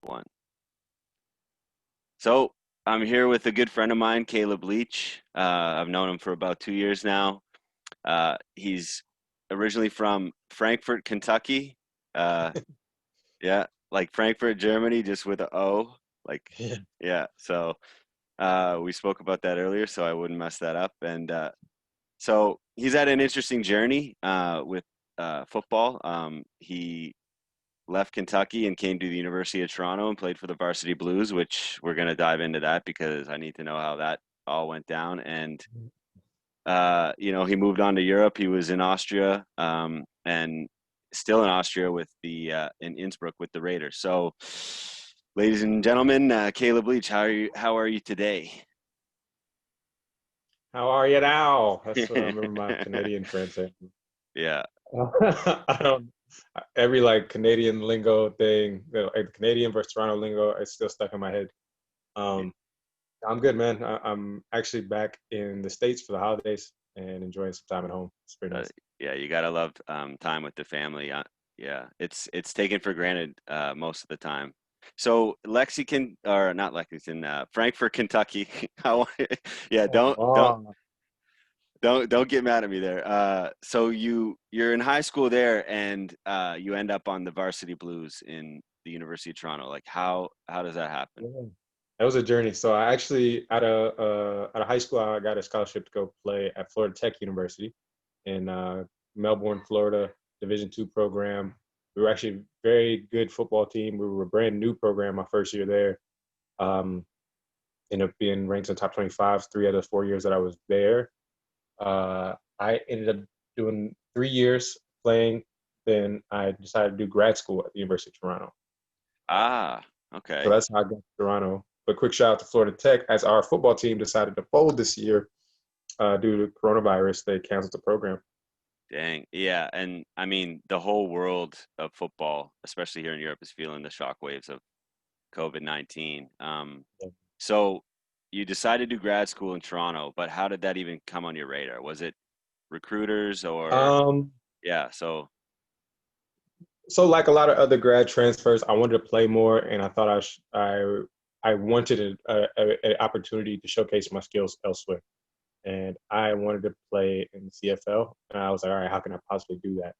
One. So I'm here with a good friend of mine, Kaleb Leach. I've known him for about 2 years now. He's originally from Frankfurt, Kentucky. Uh, yeah, like Frankfurt, Germany, just with a O. Like, Yeah. yeah. So we spoke about that earlier, so I wouldn't mess that up. And so he's had an interesting journey with football. He left Kentucky and came to the University of Toronto and played for the Varsity Blues, which we're going to dive into that because I need to know how that all went down. And he moved on to Europe. He was in Austria and still in Austria with the in Innsbruck with the Raiders. So, ladies and gentlemen, Kaleb Leach, how are you today? How are you now? That's what I remember my Canadian friend saying. Yeah, I don't. Every like Canadian lingo thing, like Canadian versus Toronto lingo, it's still stuck in my head. Um, I'm good, man. I'm actually back in the States for the holidays and enjoying some time at home. It's pretty uh, nice. yeah, you gotta love time with the family. Yeah, it's taken for granted most of the time. So Lexington, or not Lexington, Frankfort, Kentucky. How, yeah, Oh, don't get mad at me there. So you're in high school there, and you end up on the Varsity Blues in the University of Toronto. Like how does that happen? yeah. That was a journey. So I actually, out of high school, I got a scholarship to go play at Florida Tech University in Melbourne, Florida, Division II program. We were actually a very good football team. We were a brand new program my first year there. Um, Ended up being ranked in the top 25 3 out of the 4 years that I was there. I ended up doing 3 years playing. Then I decided to do grad school at the University of Toronto. Ah, So okay. that's how I got to Toronto. But quick shout out to Florida Tech, as our football team decided to fold this year due to coronavirus. They canceled the program. Dang. Yeah, and I mean the whole world of football, especially here in Europe, is feeling the shockwaves of COVID-19. So you decided to do grad school in Toronto, but how did that even come on your radar? Was it recruiters or Um, yeah, so so like a lot of other grad transfers, I wanted to play more, and I thought I wanted an opportunity to showcase my skills elsewhere, and I wanted to play in the CFL, and I was like, all right, how can I possibly do that?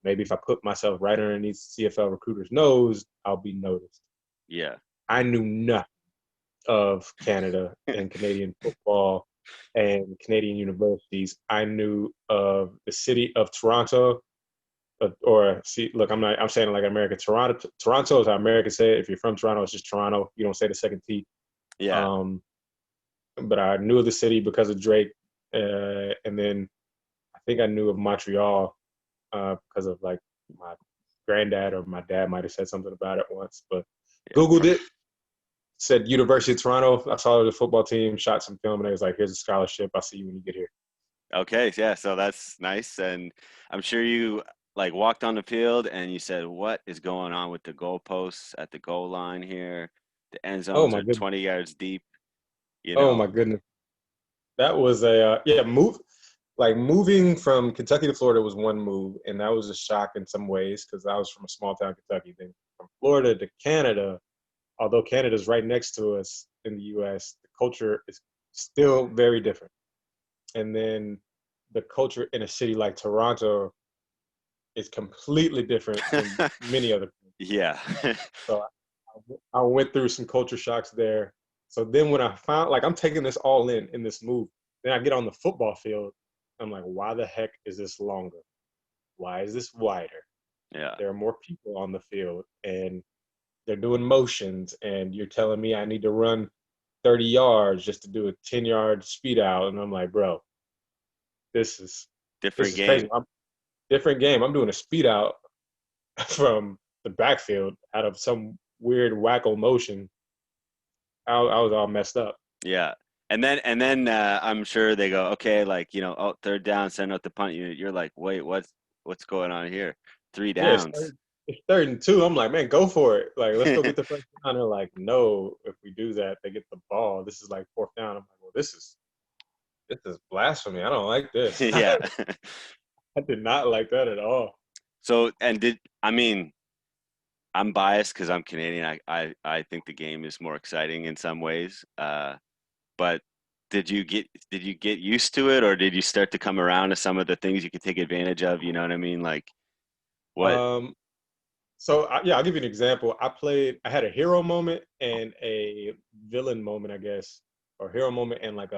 Maybe if I put myself right underneath CFL recruiters' nose, I'll be noticed. yeah. I knew nothing of Canada and Canadian football and Canadian universities. I knew of the city of Toronto, or see, look, I'm saying it like America. Toronto is how Americans say it. If you're from Toronto, it's just Toronto. You don't say the second T. Yeah. Um, but I knew of the city because of Drake, and then I think I knew of Montreal because of like my granddad or my dad might have said something about it once. But Yeah. Googled it, said University of Toronto. I saw the football team, shot some film, and it was like, "Here's a scholarship. I'll see you when you get here." Okay, yeah, so that's nice. And I'm sure you like walked on the field and you said, what is going on with the goalposts at the goal line here? The end Oh zones my are goodness! 20 yards deep, you Oh know. my goodness! That was a yeah move. Like moving from Kentucky to Florida was one move, and that was a shock in some ways because I was from a small town Kentucky. Then from Florida to Canada, although Canada's right next to us in the U.S., the culture is still very different. And then the culture in a city like Toronto is completely different than many other places. Yeah. So I went through some culture shocks there. So then when I found like I'm taking this all in this move, then I get on the football field. I'm like, why the heck is this longer? Why is this wider? Yeah. There are more people on the field and they're doing motions and you're telling me I need to run 30 yards just to do a 10-yard speed out. And I'm like, bro, this is this Different is crazy. game. I'm different game. I'm doing a speed out from the backfield out of some weird wacko motion. I was all messed up. Yeah. And then I'm sure they go, okay, like, oh, third down, send out the punt. You're like, wait, what's going on here? Three Yeah, downs. it's third and two. I'm like, man, go for it. Like, let's go get the first down. They're like, no, if we do that, they get the ball. This is like fourth down. I'm like, well, this is blasphemy. I don't like this. Yeah. I did not like that at all. So, and I mean, I'm biased because I'm Canadian. I think the game is more exciting in some ways. But did you get used to it, or did you start to come around to some of the things you could take advantage of? You know what I mean? Like what? Um, yeah, I'll give you an example. I had a hero moment and a villain moment, I guess, or hero moment and like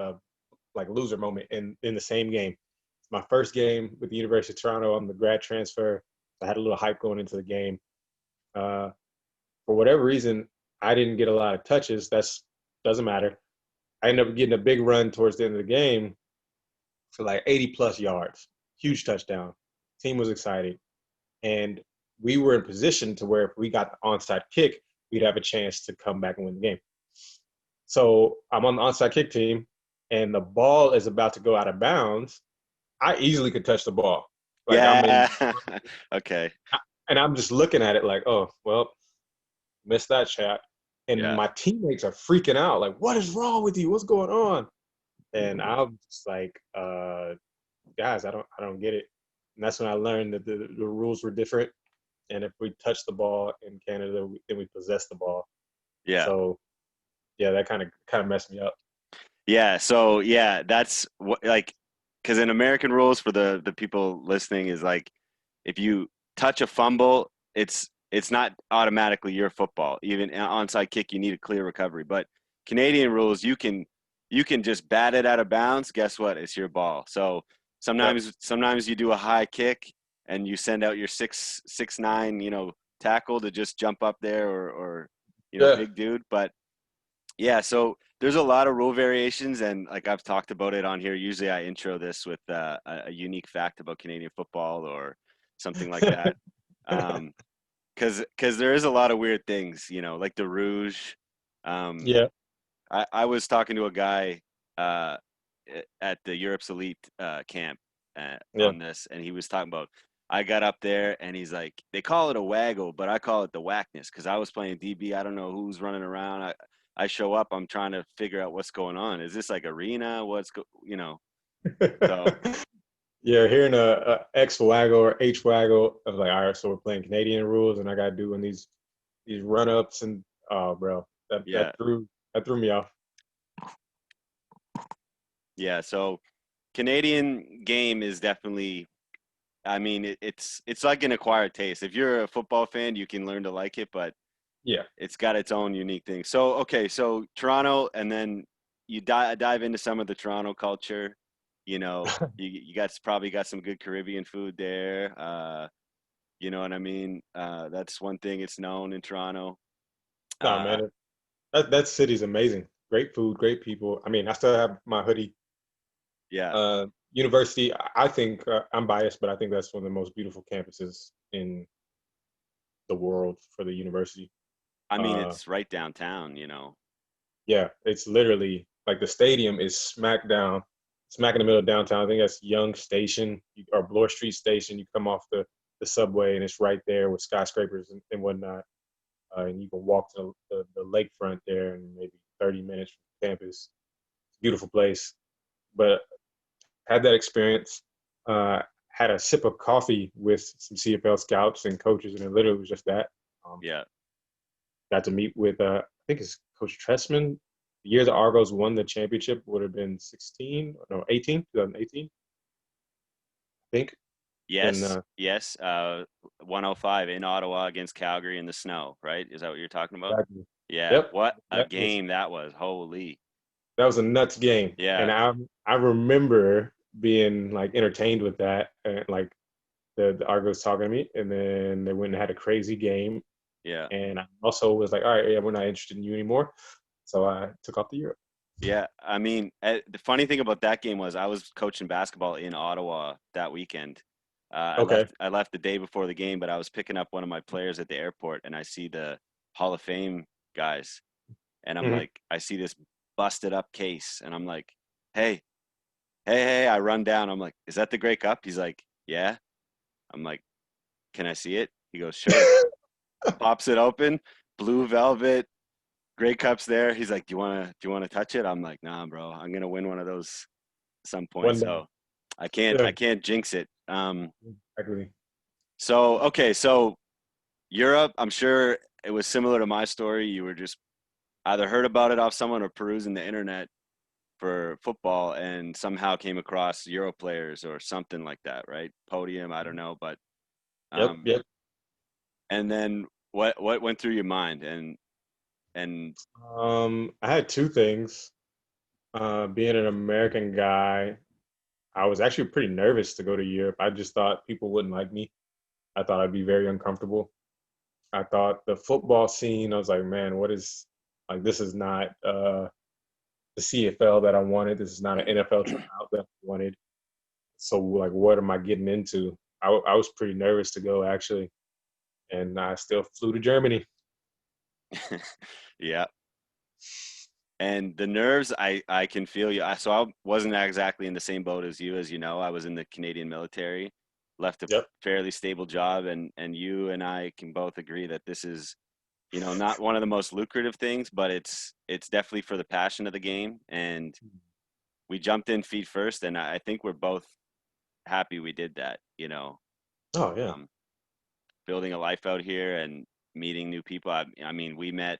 loser moment in the same game. It's my first game with the University of Toronto. I'm the grad transfer. I had a little hype going into the game. Uh, for whatever reason, I didn't get a lot of touches. That's doesn't matter. I ended up getting a big run towards the end of the game for like 80 plus yards, huge touchdown. Team was excited, and we were in position to where if we got the onside kick, we'd have a chance to come back and win the game. So I'm on the onside kick team, and the ball is about to go out of bounds. I easily could touch the ball. Like I'm in, Yeah. Okay. and I'm just looking at it like, oh, well, missed that shot. And Yeah. my teammates are freaking out, like, what is wrong with you? What's going on? And I'm just like, guys, I don't get it. And that's when I learned that the rules were different. And if we touch the ball in Canada, then we possess the ball. Yeah. So yeah, that kind of messed me up. Yeah. So yeah, that's what like because in American rules for the people listening is like if you touch a fumble, it's not automatically your football. Even an onside kick, you need a clear recovery. But Canadian rules, you can just bat it out of bounds. Guess what? It's your ball. So Yeah, sometimes you do a high kick and you send out your 6'9", tackle to just jump up there or yeah, big dude. But yeah, so there's a lot of rule variations, and like I've talked about it on here. Usually, I intro this with a unique fact about Canadian football or something like that, because there is a lot of weird things, like the Rouge. Um, yeah, I was talking to a guy uh, at the Europe's Elite camp yeah. on this, and he was talking about. I got up there, and he's like, they call it a waggle, but I call it the whackness because I was playing DB. I don't know who's running around. I show up, I'm trying to figure out what's going on. Is this like arena? So Yeah, hearing a X waggle or H waggle, I was like, all right, so we're playing Canadian rules, and I got to do these run ups, and oh, bro, that yeah, that threw me off. yeah. So Canadian game is definitely. I mean, it's like an acquired taste. If you're a football fan, you can learn to like it, but Yeah, it's got its own unique thing. So okay, so Toronto, and then you dive into some of the Toronto culture. You got probably got some good Caribbean food there. You know what I mean? That's one thing it's known in Toronto. nah, Uh, man, that city's amazing. Great food, great people. I mean, I still have my hoodie. yeah. University, I think I'm biased, but I think that's one of the most beautiful campuses in the world for the university. I mean, Uh, it's right downtown. yeah, it's literally like the stadium is smack in the middle of downtown. I think that's Young Station or Bloor Street Station. You come off the subway and it's right there with skyscrapers and whatnot. And you can walk to the lakefront there in maybe 30 minutes from campus. Beautiful place. But had that experience. Had a sip of coffee with some CFL scouts and coaches, and it literally was just that. Um, Yeah. got to meet with, I think it's Coach Tressman. The year the Argos won the championship would have been 16, no, 18, 2018, I think. And Yes. Yes. 105 in Ottawa against Calgary in the snow, right? Is that what you're talking about? exactly. Yeah. Yep, What a that was game that was. Holy. that was a nuts game, and Yeah. I remember being like entertained with that, and like the Argos talking to me, and then they went and had a crazy game. Yeah. And I also was like, all right, yeah, we're not interested in you anymore. So I took off to Europe. Yeah. I mean, the funny thing about that game was I was coaching basketball in Ottawa that weekend. I Okay. left I left the day before the game, but I was picking up one of my players at the airport and I see the Hall of Fame guys and I'm Hmm. like I see this busted up case and I'm like, "Hey, hey, I run down. I'm like, "Is that the Grey Cup?" He's like, "Yeah." I'm like, "Can I see it?" He goes, "Sure." Pops it open, blue velvet, Grey Cup's there. He's like, "Do you want to touch it?" I'm like, "Nah, bro. I'm going to win one of those at some point." One day. So, I Yeah, can't jinx it. exactly. So okay, so Europe, I'm sure it was similar to my story. You were just either heard about it off someone or perusing the internet for football and somehow came across Euro players or something like that, right? Podium, I don't know, but Yep, um, yep. and then what went through your mind? And I had two things. Being an American guy, I was actually pretty nervous to go to Europe. I just thought people wouldn't like me. I thought I'd be very uncomfortable. I thought the football scene, I was like, man, what is like this is not the CFL that I wanted. This is not an NFL tryout that I wanted. So like what am I getting into? I was pretty nervous to go actually, and I still flew to Germany. yeah, and the nerves, I can feel you. So I wasn't exactly in the same boat as you. As you know, I was in the Canadian military, left a Yep. fairly stable job, and you and I can both agree that this is, not one of the most lucrative things, but it's definitely for the passion of the game. And we jumped in feet first, and I think we're both happy we did that. Oh yeah. Um, building a life out here and meeting new people. I mean, we met,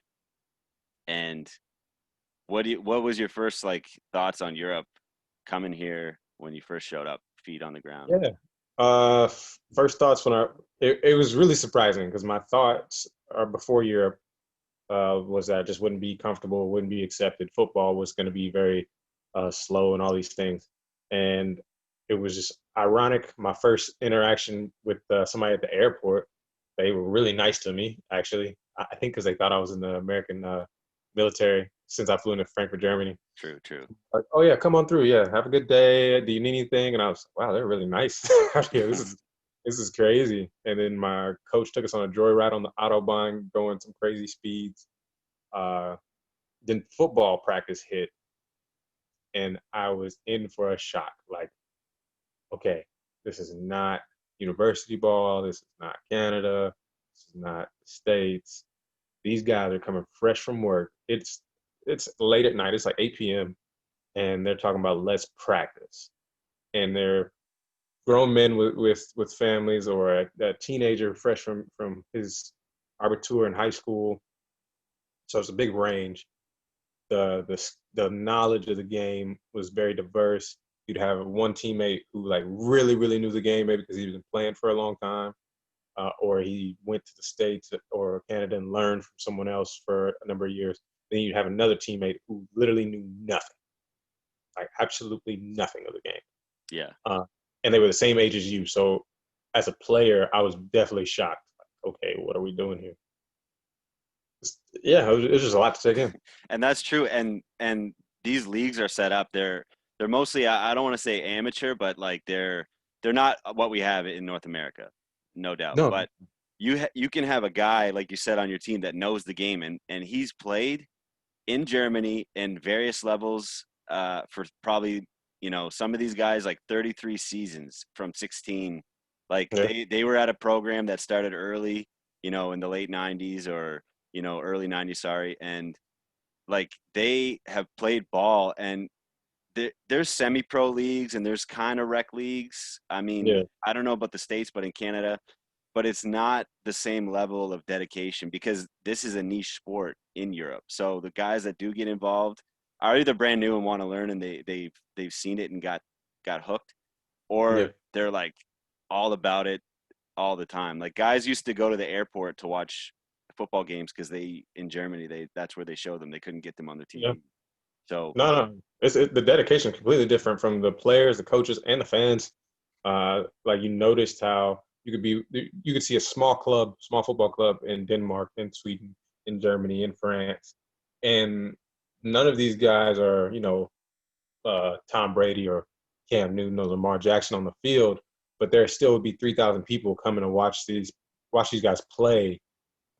and what was your first like thoughts on Europe coming here when you first showed up, feet on the ground? Yeah. First thoughts when it was really surprising because my thoughts are before Europe was that I just wouldn't be comfortable, wouldn't be accepted. Football was going to be very slow and all these things. And it was just ironic. My first interaction with somebody at the airport, they were really nice to me, actually. I think because they thought I was in the American military since I flew into Frankfurt, Germany. True, true. Like, oh yeah, come on through. Yeah, have a good day. Do you need anything? And I was, wow, they're really nice. Yeah, this is crazy. And then my coach took us on a joyride on the autobahn, going some crazy speeds. Uh, then football practice hit, and I was in for a shock. Like, okay, this is not university ball. This is not Canada. This is not the States. These guys are coming fresh from work. It's late at night. It's like 8 p.m. and they're talking about let's practice. And they're grown men with families or a teenager fresh from his abitur in high school. So it's a big range. The knowledge of the game was very diverse. You'd have one teammate who like really knew the game, maybe because he's been playing for a long time, or he went to the States or Canada and learned from someone else for a number of years. Then you'd have another teammate who literally knew nothing, like absolutely nothing of the game, Yeah. uh, and they were the same age as you. So as a player, I was definitely shocked. Like, okay, what are we doing here? Yeah, it was just a lot to take in. And that's true. And these leagues are set up. They're mostly, I don't want to say amateur, but like they're not what we have in North America, no doubt. No, But you can have a guy like you said on your team that knows the game, and he's played in Germany in various levels for probably, some of these guys like 33 seasons from 16. Like yeah, they were at a program that started early, in the late 90s or early 90s, sorry, and like they have played ball, and there's semi-pro leagues and there's kind of rec leagues. I mean, yeah, I don't know about the States, but in Canada, but it's not the same level of dedication because this is a niche sport in Europe. So the guys that do get involved are either brand new and want to learn and they've seen it and got hooked, or yeah, they're like all about it all the time. Like guys used to go to the airport to watch football games because they in Germany that's where they show them. They couldn't get them on the yeah. TV. So No. The dedication completely different from the players, the coaches, and the fans. Like you noticed how you could see a small football club in Denmark, in Sweden, in Germany, in France, and none of these guys are Tom Brady or Cam Newton or Lamar Jackson on the field, but there still would be 3,000 people coming to watch these guys play.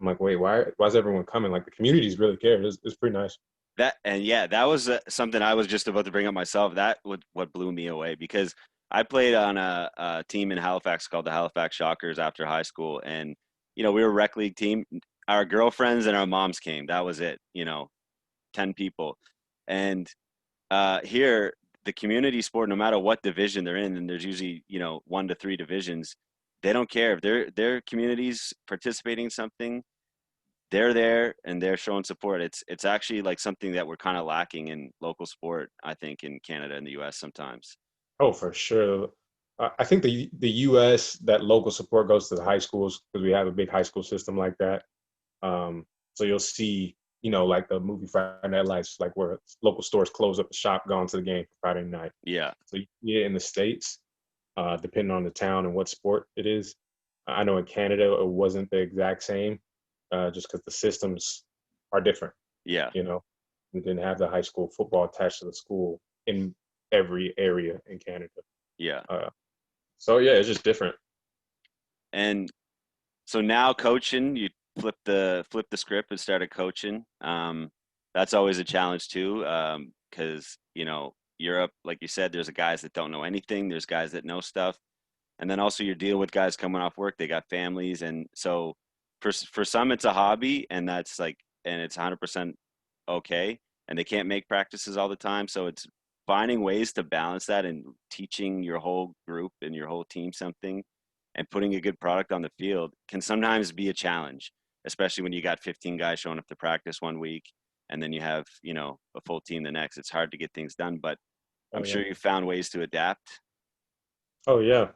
I'm like, wait, why is everyone coming? Like the communities really care. It's pretty nice. that was something I was just about to bring up myself. That was what blew me away because I played on a team in Halifax called the Halifax Shockers after high school, and we were a rec league team. Our girlfriends and our moms came. That was it. 10 people, and here the community sport, no matter what division they're in, and there's usually 1 to 3 divisions. they don't care if their communities participating in something. They're there and they're showing support. It's actually like something that we're kind of lacking in local sport, I think, in Canada and the U.S. sometimes. Oh, for sure. I think the U.S. that local support goes to the high schools because we have a big high school system like that. So you'll see, like the movie Friday Night Lights, like where local stores close up the shop, gone to the game for Friday night. Yeah, So yeah, in the States, depending on the town and what sport it is. I know in Canada it wasn't the exact same, just because the systems are different. yeah, You know, we didn't have the high school football attached to the school in every area in Canada. yeah. Uh, so yeah, it's just different. And so now coaching, you flip the script and started coaching. That's always a challenge too, because Europe, like you said, there's guys that don't know anything. There's guys that know stuff, and then also you're dealing with guys coming off work. They got families, and so for some it's a hobby, and that's like, and it's 100% okay, and they can't make practices all the time. So it's finding ways to balance that and teaching your whole group and your whole team something and putting a good product on the field can sometimes be a challenge, especially when you got 15 guys showing up to practice one week and then you have, a full team the next. It's hard to get things done, but Oh I'm yeah. sure you found ways to adapt. Oh yeah.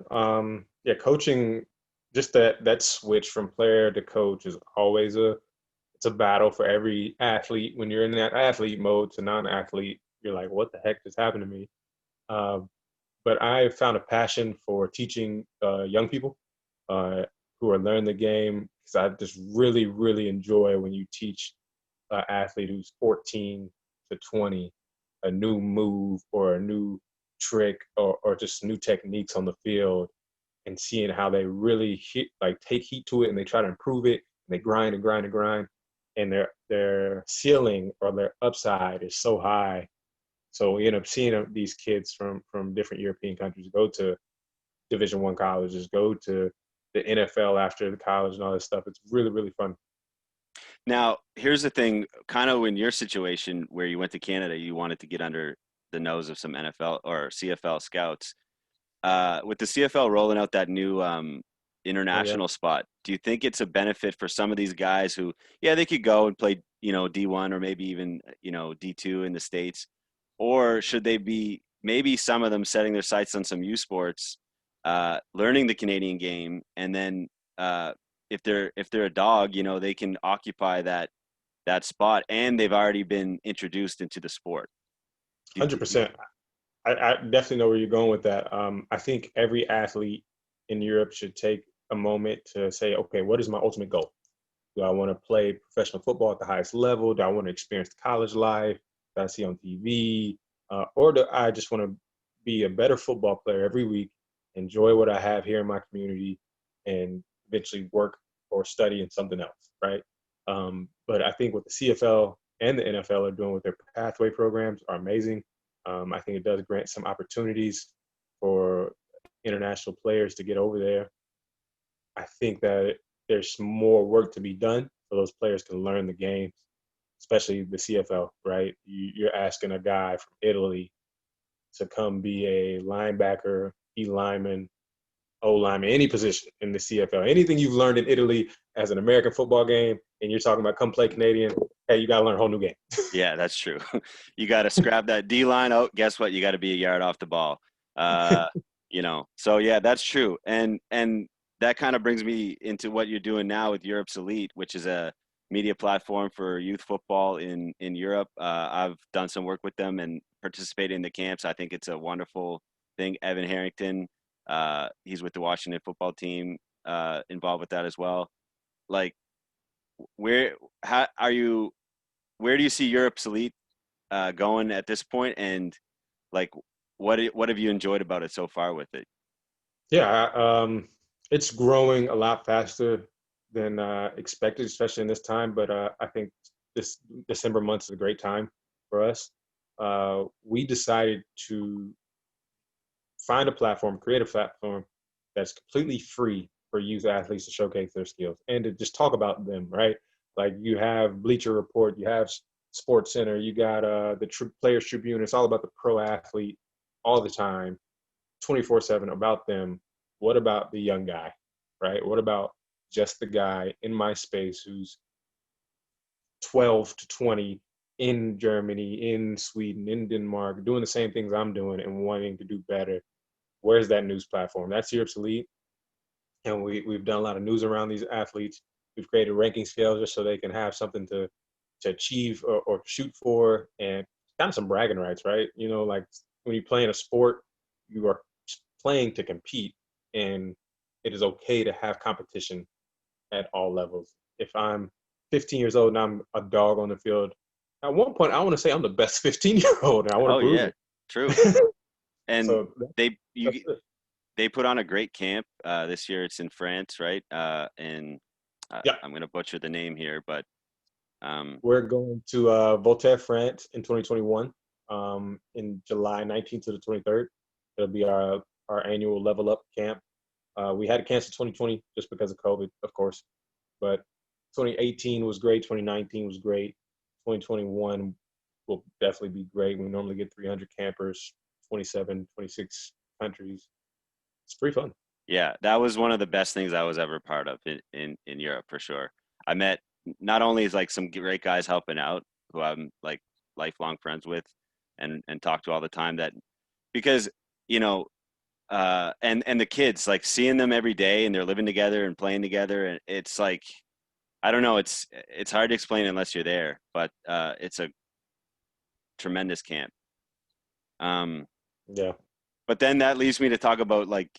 Yeah, coaching, just that switch from player to coach is always it's a battle for every athlete. When you're in that athlete mode to non-athlete, you're like, what the heck just happened to me? Um, but I found a passion for teaching young people uh, who are learning the game because I just really, really enjoy when you teach an athlete who's 14 to 20 a new move or a new trick or just new techniques on the field and seeing how they really take heat to it and they try to improve it and they grind and grind and grind and their ceiling or their upside is so high. So we end up seeing these kids from different European countries go to Division 1 colleges, go to the NFL after the college and all this stuff. It's really, really fun. Now, here's the thing, kind of in your situation where you went to Canada, you wanted to get under the nose of some NFL or CFL scouts. With the CFL rolling out that new Oh yeah. international spot, do you think it's a benefit for some of these guys who, yeah, they could go and play, D1 or maybe even, D2 in the States? Or should they be maybe some of them setting their sights on some U sports, learning the Canadian game, and then if they're a dog, they can occupy that spot and they've already been introduced into the sport. Do, do, 100%. I definitely know where you're going with that. I think every athlete in Europe should take a moment to say, okay, what is my ultimate goal? Do I want to play professional football at the highest level? Do I want to experience the college life that I see on TV? Or do I just want to be a better football player every week, enjoy what I have here in my community, and eventually work or study in something else, right? But I think what the CFL and the NFL are doing with their pathway programs are amazing. I think it does grant some opportunities for international players to get over there. I think that there's more work to be done so those players can learn the games, especially the CFL, right? You're asking a guy from Italy to come be a linebacker, E lineman, O lineman, any position in the CFL. Anything you've learned in Italy as an American football game, and you're talking about come play Canadian, hey, you got to learn a whole new game. Yeah, that's true. You got to scrap that D line out. Guess what? You got to be a yard off the ball. Uh, So yeah, that's true. And that kind of brings me into what you're doing now with Europe's Elite, which is a media platform for youth football in Europe. I've done some work with them and participated in the camps. I think it's a wonderful thing. Evan Harrington, he's with the Washington football team, involved with that as well. Like, where how are you? Where do you see Europe's Elite going at this point, and like what have you enjoyed about it so far with it? Yeah, it's growing a lot faster than expected, especially in this time. But I think this December month is a great time for us. We decided to find a platform, create a platform that's completely free for youth athletes to showcase their skills and to just talk about them, right? Like you have Bleacher Report, you have Sports Center, you got the Players Tribune. It's all about the pro athlete all the time, 24/7 about them. What about the young guy? right? What about just the guy in my space who's 12 to 20 in Germany, in Sweden, in Denmark, doing the same things I'm doing and wanting to do better? Where's that news platform? That's Europe's Elite. And we've done a lot of news around these athletes. We've created ranking scales just so they can have something to achieve or shoot for, and kind of some bragging rights, right? You know, like when you play in a sport, you are playing to compete, and it is okay to have competition at all levels. If I'm 15 years old and I'm a dog on the field, at one point I want to say I'm the best 15-year-old, and I want to Oh prove yeah, it. true. And So they that's you it. they put on a great camp this year. It's in France, right? And Yeah, I'm gonna butcher the name here, but we're going to Voltaire, France in 2021, in July 19th to the 23rd. It'll be our annual Level Up camp. We had to cancel 2020 just because of COVID, of course, but 2018 was great. 2019 was great. 2021 will definitely be great. We normally get 300 campers, 27, 26 countries. It's pretty fun. yeah, that was one of the best things I was ever part of in Europe for sure. I met not only is like some great guys helping out who I'm like lifelong friends with and talk to all the time that because you know and the kids like seeing them every day and they're living together and playing together and it's like I don't know it's hard to explain unless you're there but it's a tremendous camp. Um, Yeah. but then that leads me to talk about like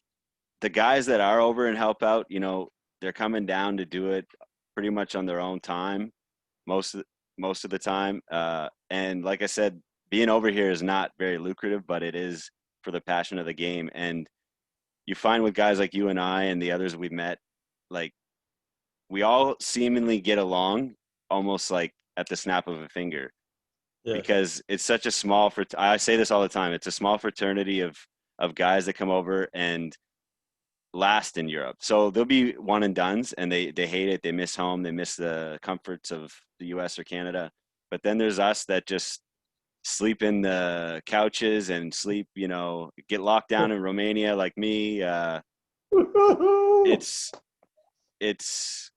the guys that are over and help out, you know, they're coming down to do it pretty much on their own time most of the time. And like I said, being over here is not very lucrative, but it is for the passion of the game. And you find with guys like you and I and the others we've met, like we all seemingly get along almost like at the snap of a finger Yes. because it's such a small I say this all the time. It's a small fraternity of guys that come over and last in Europe. So they'll be one and dones and they hate it. They miss home. They miss the comforts of the US or Canada. But then there's us that just sleep in the couches and sleep, you know, get locked down in Romania like me. It's it's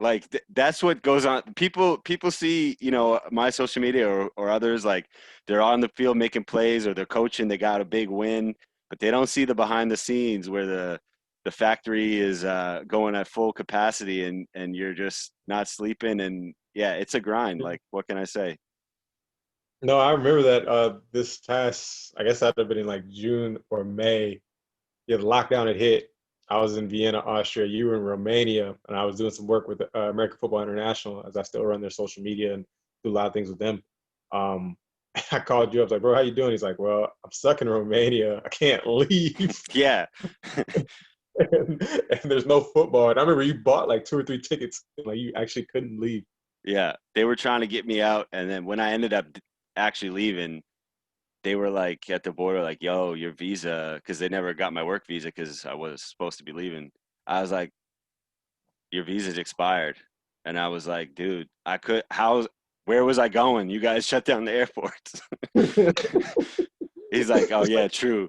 like that's what goes on. People see, you know, my social media or others like they're on the field making plays or they're coaching, they got a big win, but they don't see the behind the scenes where the factory is going at full capacity and you're just not sleeping and yeah, it's a grind. Like what can I say? No, I remember that this past, I guess that would have been in like June or May. Yeah, the lockdown had hit. I was in Vienna, Austria. You were in Romania, and I was doing some work with American Football International, as I still run their social media and do a lot of things with them. Um, I called you up, like, bro, how you doing? He's like, well, I'm stuck in Romania. I can't leave, Yeah. and there's no football. And I remember you bought like 2 or 3 tickets, and like you actually couldn't leave. Yeah, they were trying to get me out and then when I ended up actually leaving they were like at the border, like, "Yo, your visa," because they never got my work visa because I was supposed to be leaving. I was like, "Your visa's expired," and I was like, "Dude, I could. How? Where was I going? You guys shut down the airport." He's like, "Oh yeah, true."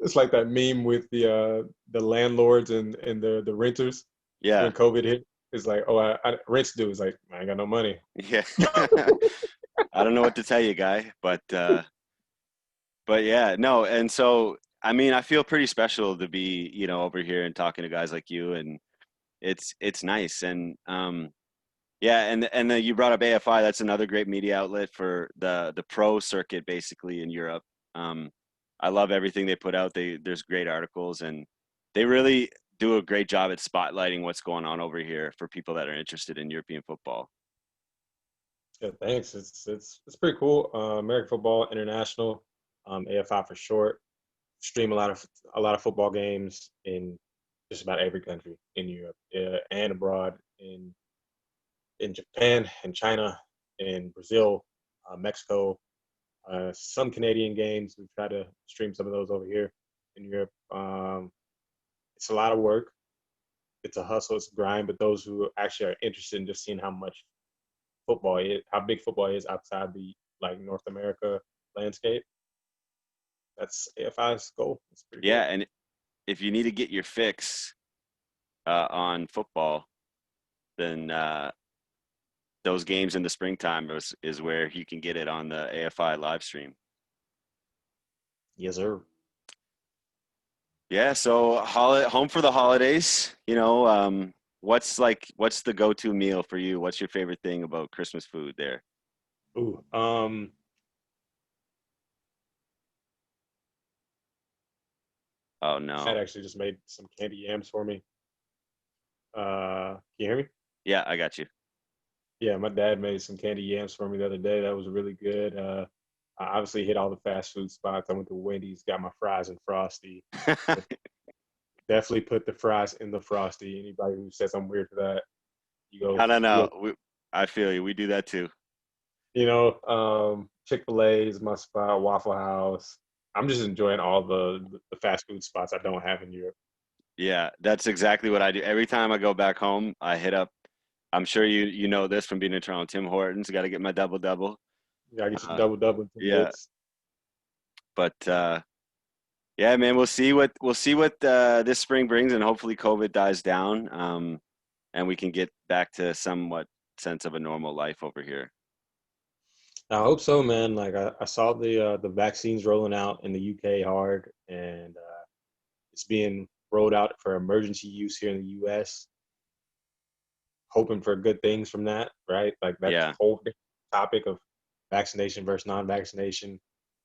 It's like that meme with the landlords and the renters Yeah, when COVID hit. It's like, oh, rent's due. It's like, I ain't got no money. yeah. I don't know what to tell you, guy, but yeah, no. And so, I mean, I feel pretty special to be, you know, over here and talking to guys like you, and it's nice. And yeah, and then you brought up AFI. That's another great media outlet for the pro circuit, basically in Europe. Um, I love everything they put out. There's great articles, and they really do a great job at spotlighting what's going on over here for people that are interested in European football. Yeah, thanks. It's pretty cool. American Football International, AFI for short. Stream a lot of football games in just about every country in Europe, and abroad, in Japan, in China, in Brazil, Mexico. Some Canadian games. We try to stream some of those over here in Europe. It's a lot of work. It's a hustle. It's a grind. But those who actually are interested in just seeing how big football is outside the like North America landscape, that's AFI's goal. It's pretty Yeah, cool. and if you need to get your fix on football, then those games in the springtime is where you can get it on the AFI live stream. Yes, sir. Yeah, so home for the holidays. What's the go-to meal for you? What's your favorite thing about Christmas food there? Ooh, Oh dad no. actually just made some candy yams for me. Can you hear me? Yeah, I got you. Yeah, my dad made some candy yams for me the other day. That was really good. I obviously hit all the fast food spots. I went to Wendy's, got my fries and frosty. But definitely put the fries in the frosty. Anybody who says I'm weird for that, I don't you know. go, I feel you. We do that too. Chick-fil-A is my spot, Waffle House. I'm just enjoying all the fast food spots I don't have in Europe. Yeah, that's exactly what I do. Every time I go back home, I hit up. I'm sure you know this from being in Toronto. Tim Hortons. Got to get my double double. You gotta get your Uh, double double and some yeah, bits. but yeah, man, we'll see what this spring brings, and hopefully COVID dies down, and we can get back to somewhat sense of a normal life over here. I hope so, man. Like I saw the vaccines rolling out in the UK hard, and it's being rolled out for emergency use here in the US. Hoping for good things from that, right? Like that Yeah, whole big topic of vaccination versus non-vaccination.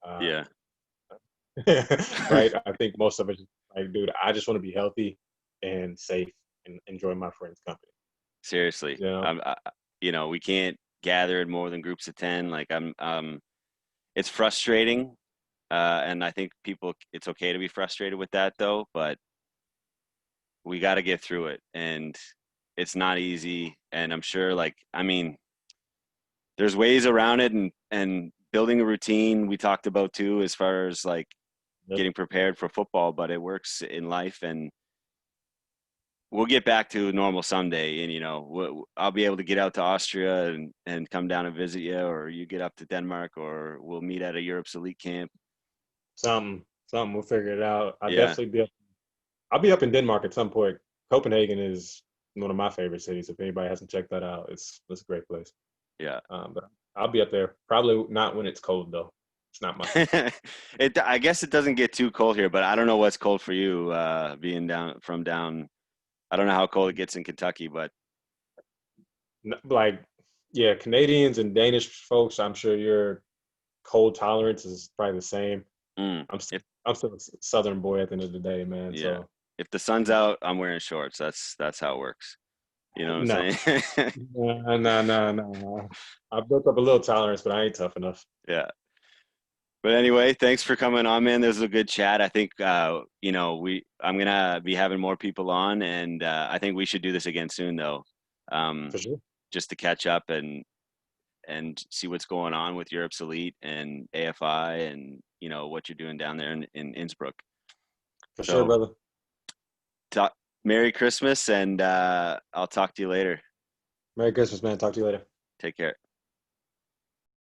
Uh, yeah. right? I think most of it, like, dude, I just want to be healthy and safe and enjoy my friends' company. Seriously, You know, we can't gather in more than groups of 10. Like it's frustrating, and I think it's okay to be frustrated with that though. But we got to get through it, and it's not easy. And I'm sure, like, I mean, there's ways around it, and building a routine we talked about too, as far as like yep. getting prepared for football. But it works in life, and we'll get back to normal someday. And I'll be able to get out to Austria and come down and visit you, or you get up to Denmark, or we'll meet at a Europe's elite camp. Something we'll figure it out. Yeah, I'll be up in Denmark at some point. Copenhagen is one of my favorite cities. If anybody hasn't checked that out, it's a great place. yeah. But I'll be up there. Probably not when it's cold though. It's not my season. I guess it doesn't get too cold here, but I don't know what's cold for you, being down. I don't know how cold it gets in Kentucky, but Like, yeah, Canadians and Danish folks, I'm sure your cold tolerance is probably the same. mm, I'm still, if I'm still a Southern boy at the end of the day, man. yeah, So if the sun's out, I'm wearing shorts. That's how it works. You know what no, I'm saying? no. I built up a little tolerance, but I ain't tough enough. Yeah. But anyway, thanks for coming on, man. This was a good chat. I think I'm gonna be having more people on, and I think we should do this again soon, though, um, For sure. just to catch up and see what's going on with Europe's Elite and AFI, and what you're doing down there in Innsbruck. For sure, So, brother. talk, Merry Christmas, and I'll talk to you later. Merry Christmas, man. Talk to you later. Take care.